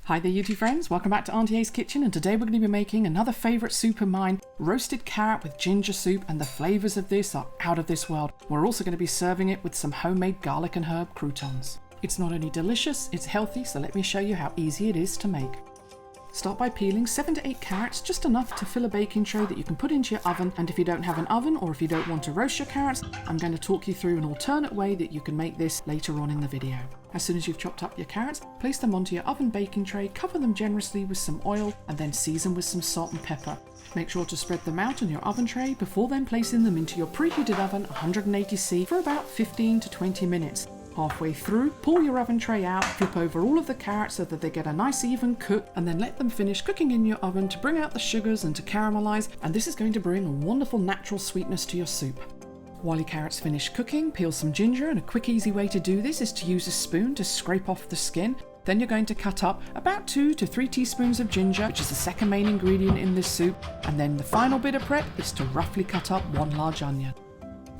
Hi there YouTube friends, welcome back to Auntie A's Kitchen, and today we're going to be making another favourite soup of mine, roasted carrot with ginger soup, and the flavours of this are out of this world. We're also going to be serving it with some homemade garlic and herb croutons. It's not only delicious, it's healthy, so let me show you how easy it is to make. Start by peeling 7 to 8 carrots, just enough to fill a baking tray that you can put into your oven, and if you don't have an oven or if you don't want to roast your carrots, I'm going to talk you through an alternate way that you can make this later on in the video. As soon as you've chopped up your carrots, place them onto your oven baking tray, cover them generously with some oil, and then season with some salt and pepper. Make sure to spread them out on your oven tray before then placing them into your preheated oven 180°C for about 15 to 20 minutes. Halfway through, pull your oven tray out, flip over all of the carrots so that they get a nice even cook, and then let them finish cooking in your oven to bring out the sugars and to caramelize, and this is going to bring a wonderful natural sweetness to your soup. While your carrots finish cooking, peel some ginger, and a quick easy way to do this is to use a spoon to scrape off the skin. Then you're going to cut up about 2 to 3 teaspoons of ginger, which is the second main ingredient in this soup, and then the final bit of prep is to roughly cut up 1 large onion.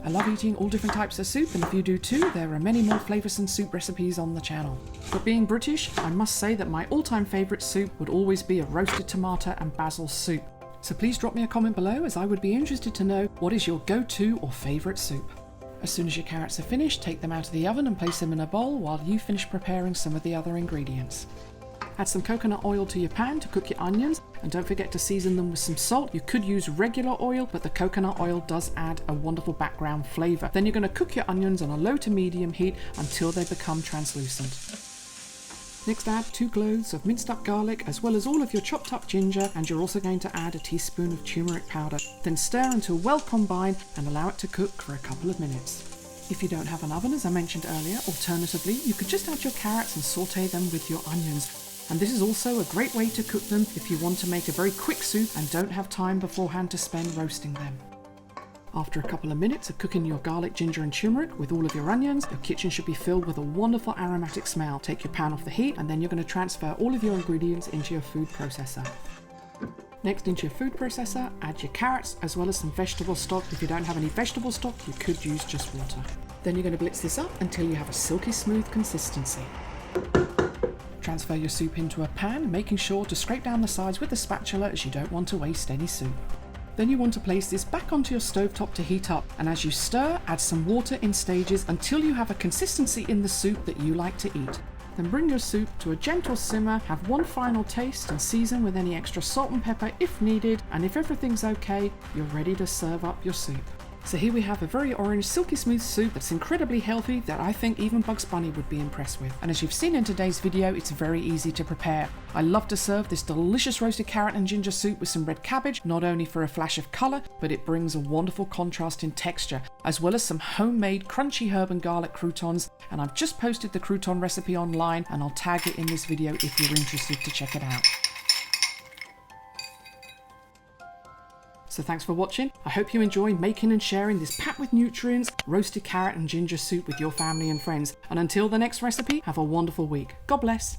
I love eating all different types of soup, and if you do too, there are many more flavoursome soup recipes on the channel. But being British, I must say that my all-time favourite soup would always be a roasted tomato and basil soup. So please drop me a comment below, as I would be interested to know what is your go-to or favourite soup. As soon as your carrots are finished, take them out of the oven and place them in a bowl while you finish preparing some of the other ingredients. Add some coconut oil to your pan to cook your onions, and don't forget to season them with some salt. You could use regular oil, but the coconut oil does add a wonderful background flavour. Then you're going to cook your onions on a low to medium heat until they become translucent. Next, add 2 cloves of minced up garlic as well as all of your chopped up ginger, and you're also going to add a teaspoon of turmeric powder. Then stir until well combined and allow it to cook for a couple of minutes. If you don't have an oven, as I mentioned earlier, alternatively, you could just add your carrots and saute them with your onions. And this is also a great way to cook them if you want to make a very quick soup and don't have time beforehand to spend roasting them. After a couple of minutes of cooking your garlic, ginger and turmeric with all of your onions, your kitchen should be filled with a wonderful aromatic smell. Take your pan off the heat, and then you're going to transfer all of your ingredients into your food processor. Next, into your food processor, add your carrots as well as some vegetable stock. If you don't have any vegetable stock, you could use just water. Then you're going to blitz this up until you have a silky smooth consistency. Transfer your soup into a pan, making sure to scrape down the sides with a spatula as you don't want to waste any soup. Then you want to place this back onto your stovetop to heat up, and as you stir, add some water in stages until you have a consistency in the soup that you like to eat. Then bring your soup to a gentle simmer, have one final taste and season with any extra salt and pepper if needed, and if everything's okay, you're ready to serve up your soup. So here we have a very orange, silky smooth soup that's incredibly healthy that I think even Bugs Bunny would be impressed with. And as you've seen in today's video, it's very easy to prepare. I love to serve this delicious roasted carrot and ginger soup with some red cabbage, not only for a flash of colour, but it brings a wonderful contrast in texture, as well as some homemade crunchy herb and garlic croutons. And I've just posted the crouton recipe online, and I'll tag it in this video if you're interested to check it out. So thanks for watching. I hope you enjoy making and sharing this packed with nutrients, roasted carrot and ginger soup with your family and friends. And until the next recipe, have a wonderful week. God bless.